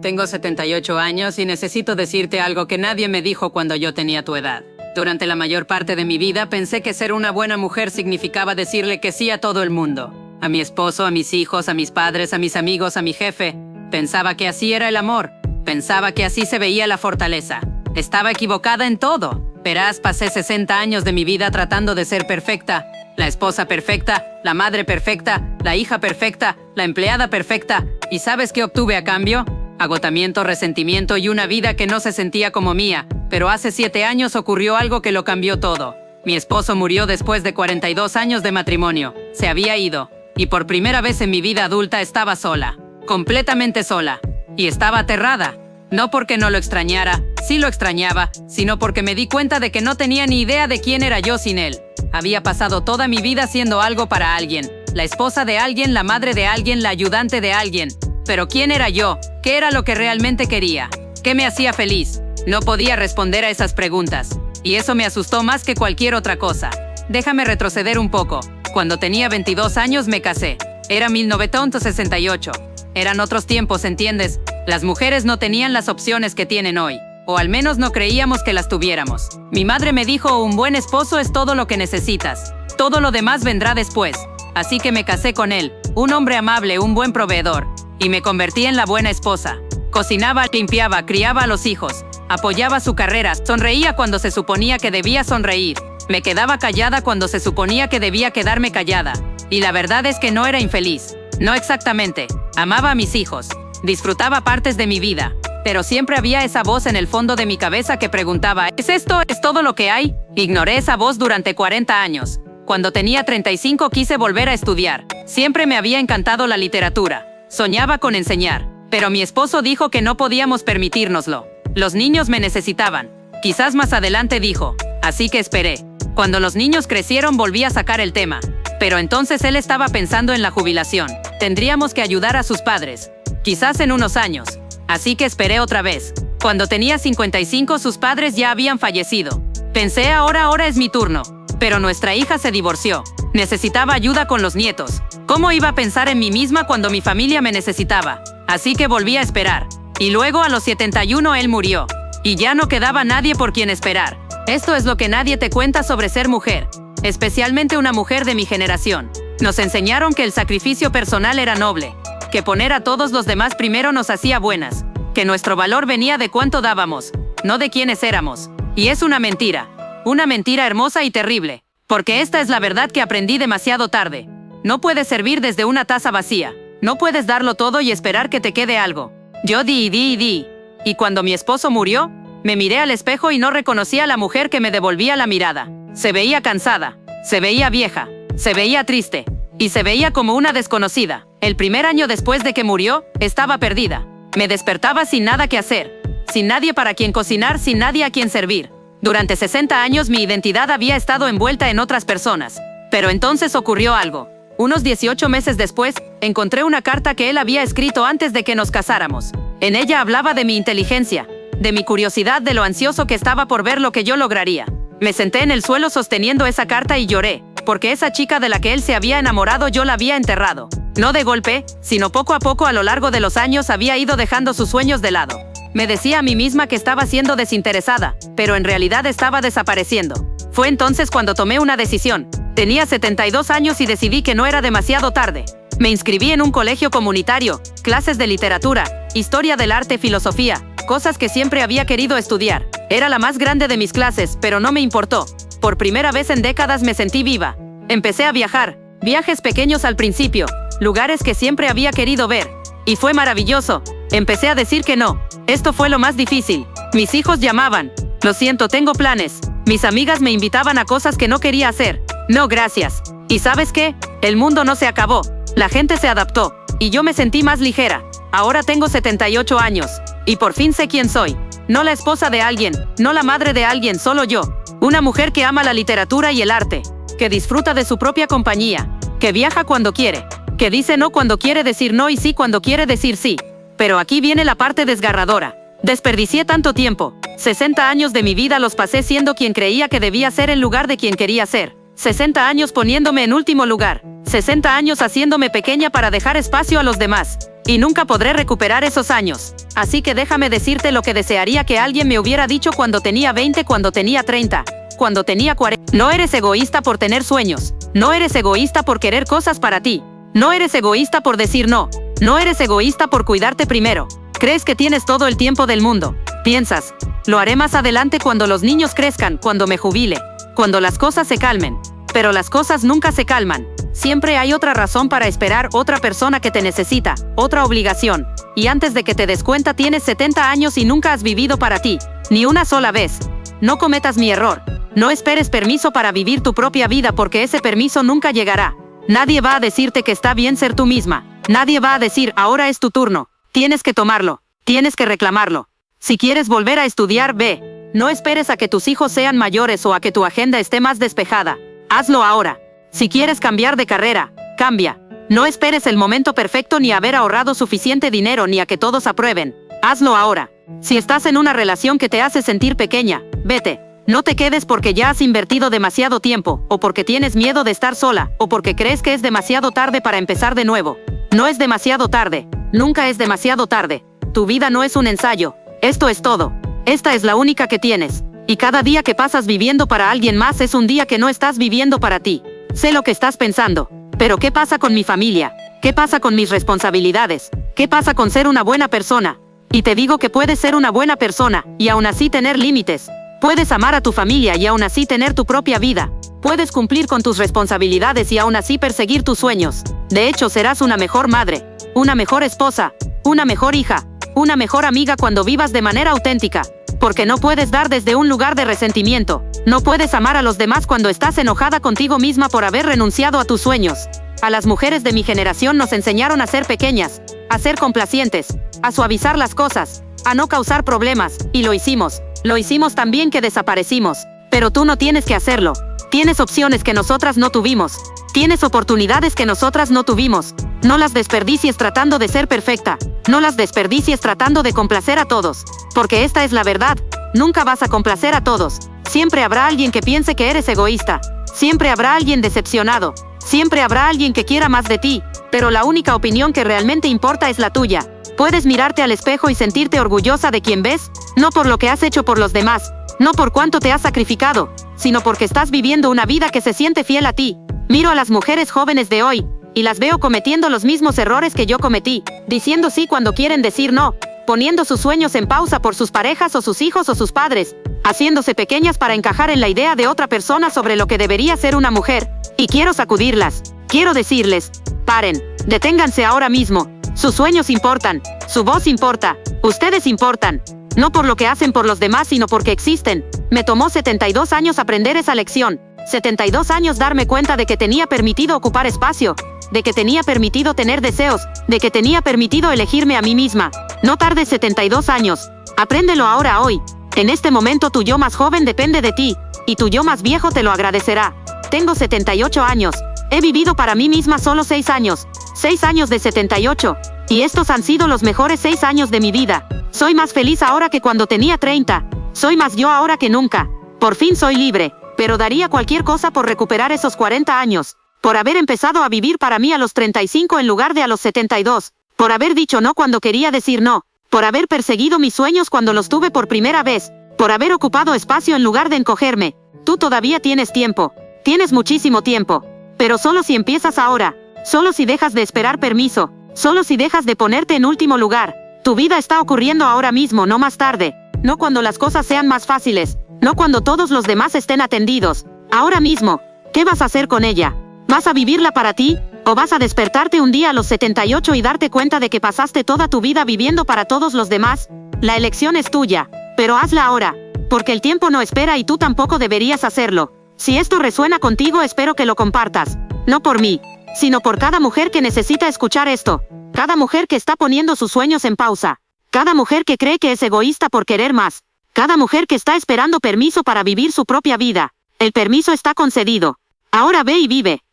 Tengo 78 años y necesito decirte algo que nadie me dijo cuando yo tenía tu edad. Durante la mayor parte de mi vida pensé que ser una buena mujer significaba decirle que sí a todo el mundo. A mi esposo, a mis hijos, a mis padres, a mis amigos, a mi jefe. Pensaba que así era el amor. Pensaba que así se veía la fortaleza. Estaba equivocada en todo. Verás, pasé 60 años de mi vida tratando de ser perfecta. La esposa perfecta, la madre perfecta, la hija perfecta, la empleada perfecta. ¿Y sabes qué obtuve a cambio? Agotamiento, resentimiento y una vida que no se sentía como mía. Pero hace 7 años ocurrió algo que lo cambió todo. Mi esposo murió después de 42 años de matrimonio. Se había ido. Y por primera vez en mi vida adulta estaba sola. Completamente sola. Y estaba aterrada. No porque no lo extrañara, sí lo extrañaba, sino porque me di cuenta de que no tenía ni idea de quién era yo sin él. Había pasado toda mi vida siendo algo para alguien. La esposa de alguien, la madre de alguien, la ayudante de alguien. Pero ¿quién era yo? ¿Qué era lo que realmente quería? ¿Qué me hacía feliz? No podía responder a esas preguntas. Y eso me asustó más que cualquier otra cosa. Déjame retroceder un poco. Cuando tenía 22 años me casé. Era 1968. Eran otros tiempos, ¿entiendes? Las mujeres no tenían las opciones que tienen hoy. O al menos no creíamos que las tuviéramos. Mi madre me dijo, un buen esposo es todo lo que necesitas. Todo lo demás vendrá después. Así que me casé con él. Un hombre amable, un buen proveedor. Y me convertí en la buena esposa. Cocinaba, limpiaba, criaba a los hijos. Apoyaba su carrera, sonreía cuando se suponía que debía sonreír. Me quedaba callada cuando se suponía que debía quedarme callada. Y la verdad es que no era infeliz. No exactamente. Amaba a mis hijos. Disfrutaba partes de mi vida. Pero siempre había esa voz en el fondo de mi cabeza que preguntaba, ¿es esto? ¿Es todo lo que hay? Ignoré esa voz durante 40 años. Cuando tenía 35 quise volver a estudiar. Siempre me había encantado la literatura. Soñaba con enseñar. Pero mi esposo dijo que no podíamos permitírnoslo. Los niños me necesitaban. Quizás más adelante dijo. Así que esperé. Cuando los niños crecieron volví a sacar el tema. Pero entonces él estaba pensando en la jubilación. Tendríamos que ayudar a sus padres. Quizás en unos años. Así que esperé otra vez. Cuando tenía 55 sus padres ya habían fallecido. Pensé ahora es mi turno. Pero nuestra hija se divorció. Necesitaba ayuda con los nietos. ¿Cómo iba a pensar en mí misma cuando mi familia me necesitaba? Así que volví a esperar. Y luego a los 71 él murió. Y ya no quedaba nadie por quien esperar. Esto es lo que nadie te cuenta sobre ser mujer. Especialmente una mujer de mi generación. Nos enseñaron que el sacrificio personal era noble. Que poner a todos los demás primero nos hacía buenas. Que nuestro valor venía de cuánto dábamos, no de quiénes éramos. Y es una mentira. Una mentira hermosa y terrible. Porque esta es la verdad que aprendí demasiado tarde. No puedes servir desde una taza vacía. No puedes darlo todo y esperar que te quede algo. Yo di. Y cuando mi esposo murió, me miré al espejo y no reconocí a la mujer que me devolvía la mirada. Se veía cansada. Se veía vieja. Se veía triste. Y se veía como una desconocida. El primer año después de que murió, estaba perdida. Me despertaba sin nada que hacer. Sin nadie para quien cocinar, sin nadie a quien servir. Durante 60 años mi identidad había estado envuelta en otras personas. Pero entonces ocurrió algo. Unos 18 meses después, encontré una carta que él había escrito antes de que nos casáramos. En ella hablaba de mi inteligencia, de mi curiosidad, de lo ansioso que estaba por ver lo que yo lograría. Me senté en el suelo sosteniendo esa carta y lloré, porque esa chica de la que él se había enamorado yo la había enterrado. No de golpe, sino poco a poco a lo largo de los años había ido dejando sus sueños de lado. Me decía a mí misma que estaba siendo desinteresada, pero en realidad estaba desapareciendo. Fue entonces cuando tomé una decisión. Tenía 72 años y decidí que no era demasiado tarde. Me inscribí en un colegio comunitario, clases de literatura, historia del arte, filosofía, cosas que siempre había querido estudiar. Era la más grande de mis clases, pero no me importó. Por primera vez en décadas me sentí viva. Empecé a viajar, viajes pequeños al principio, lugares que siempre había querido ver. Y fue maravilloso. Empecé a decir que no. Esto fue lo más difícil. Mis hijos llamaban. Lo siento, tengo planes. Mis amigas me invitaban a cosas que no quería hacer. No, gracias. ¿Y sabes qué? El mundo no se acabó. La gente se adaptó. Y yo me sentí más ligera. Ahora tengo 78 años. Y por fin sé quién soy. No la esposa de alguien, no la madre de alguien, solo yo. Una mujer que ama la literatura y el arte. Que disfruta de su propia compañía. Que viaja cuando quiere. Que dice no cuando quiere decir no y sí cuando quiere decir sí. Pero aquí viene la parte desgarradora. Desperdicié tanto tiempo. 60 años de mi vida los pasé siendo quien creía que debía ser en lugar de quien quería ser. 60 años poniéndome en último lugar. 60 años haciéndome pequeña para dejar espacio a los demás. y nunca podré recuperar esos años. Así que déjame decirte lo que desearía que alguien me hubiera dicho cuando tenía 20, cuando tenía 30, cuando tenía 40. No eres egoísta por tener sueños. No eres egoísta por querer cosas para ti. No eres egoísta por decir no. No eres egoísta por cuidarte primero. Crees que tienes todo el tiempo del mundo. Piensas, lo haré más adelante cuando los niños crezcan, cuando me jubile, cuando las cosas se calmen. Pero las cosas nunca se calman. Siempre hay otra razón para esperar, otra persona que te necesita, otra obligación. Y antes de que te des cuenta tienes 70 años y nunca has vivido para ti, ni una sola vez. No cometas mi error. No esperes permiso para vivir tu propia vida porque ese permiso nunca llegará. Nadie va a decirte que está bien ser tú misma. Nadie va a decir, ahora es tu turno. Tienes que tomarlo. Tienes que reclamarlo. Si quieres volver a estudiar, ve. No esperes a que tus hijos sean mayores o a que tu agenda esté más despejada. Hazlo ahora. Si quieres cambiar de carrera, cambia. No esperes el momento perfecto ni haber ahorrado suficiente dinero ni a que todos aprueben. Hazlo ahora. Si estás en una relación que te hace sentir pequeña, vete. No te quedes porque ya has invertido demasiado tiempo, o porque tienes miedo de estar sola, o porque crees que es demasiado tarde para empezar de nuevo. No es demasiado tarde. Nunca es demasiado tarde. Tu vida no es un ensayo. Esto es todo. Esta es la única que tienes. Y cada día que pasas viviendo para alguien más es un día que no estás viviendo para ti. Sé lo que estás pensando. Pero ¿qué pasa con mi familia? ¿Qué pasa con mis responsabilidades? ¿Qué pasa con ser una buena persona? Y te digo que puedes ser una buena persona, y aún así tener límites. Puedes amar a tu familia y aún así tener tu propia vida. Puedes cumplir con tus responsabilidades y aún así perseguir tus sueños. De hecho, serás una mejor madre, una mejor esposa, una mejor hija, una mejor amiga cuando vivas de manera auténtica. Porque no puedes dar desde un lugar de resentimiento. No puedes amar a los demás cuando estás enojada contigo misma por haber renunciado a tus sueños. A las mujeres de mi generación nos enseñaron a ser pequeñas, a ser complacientes, a suavizar las cosas, a no causar problemas, y lo hicimos. Lo hicimos tan bien que desaparecimos. Pero tú no tienes que hacerlo. Tienes opciones que nosotras no tuvimos. Tienes oportunidades que nosotras no tuvimos. No las desperdicies tratando de ser perfecta. No las desperdicies tratando de complacer a todos. Porque esta es la verdad. Nunca vas a complacer a todos. Siempre habrá alguien que piense que eres egoísta. Siempre habrá alguien decepcionado. Siempre habrá alguien que quiera más de ti. Pero la única opinión que realmente importa es la tuya. Puedes mirarte al espejo y sentirte orgullosa de quien ves, no por lo que has hecho por los demás, no por cuánto te has sacrificado, sino porque estás viviendo una vida que se siente fiel a ti. Miro a las mujeres jóvenes de hoy, y las veo cometiendo los mismos errores que yo cometí, diciendo sí cuando quieren decir no, poniendo sus sueños en pausa por sus parejas o sus hijos o sus padres, haciéndose pequeñas para encajar en la idea de otra persona sobre lo que debería ser una mujer. Y quiero sacudirlas, quiero decirles, paren, deténganse ahora mismo. Sus sueños importan, su voz importa, ustedes importan. No por lo que hacen por los demás, sino porque existen. Me tomó 72 años aprender esa lección. 72 años darme cuenta de que tenía permitido ocupar espacio, de que tenía permitido tener deseos, de que tenía permitido elegirme a mí misma. No tardes 72 años. Apréndelo ahora, hoy. En este momento tu yo más joven depende de ti, y tu yo más viejo te lo agradecerá. Tengo 78 años. He vivido para mí misma solo 6 años. 6 años de 78. Y estos han sido los mejores 6 años de mi vida. Soy más feliz ahora que cuando tenía 30. Soy más yo ahora que nunca. Por fin soy libre. Pero daría cualquier cosa por recuperar esos 40 años. Por haber empezado a vivir para mí a los 35 en lugar de a los 72. Por haber dicho no cuando quería decir no. Por haber perseguido mis sueños cuando los tuve por primera vez. Por haber ocupado espacio en lugar de encogerme. Tú todavía tienes tiempo. Tienes muchísimo tiempo. Pero solo si empiezas ahora. Solo si dejas de esperar permiso. Solo si dejas de ponerte en último lugar. Tu vida está ocurriendo ahora mismo, no más tarde. No cuando las cosas sean más fáciles. No cuando todos los demás estén atendidos. Ahora mismo. ¿Qué vas a hacer con ella? ¿Vas a vivirla para ti? ¿O vas a despertarte un día a los 78 y darte cuenta de que pasaste toda tu vida viviendo para todos los demás? La elección es tuya. Pero hazla ahora. Porque el tiempo no espera y tú tampoco deberías hacerlo. Si esto resuena contigo, espero que lo compartas. No por mí, sino por cada mujer que necesita escuchar esto. Cada mujer que está poniendo sus sueños en pausa. Cada mujer que cree que es egoísta por querer más. Cada mujer que está esperando permiso para vivir su propia vida. El permiso está concedido. Ahora ve y vive.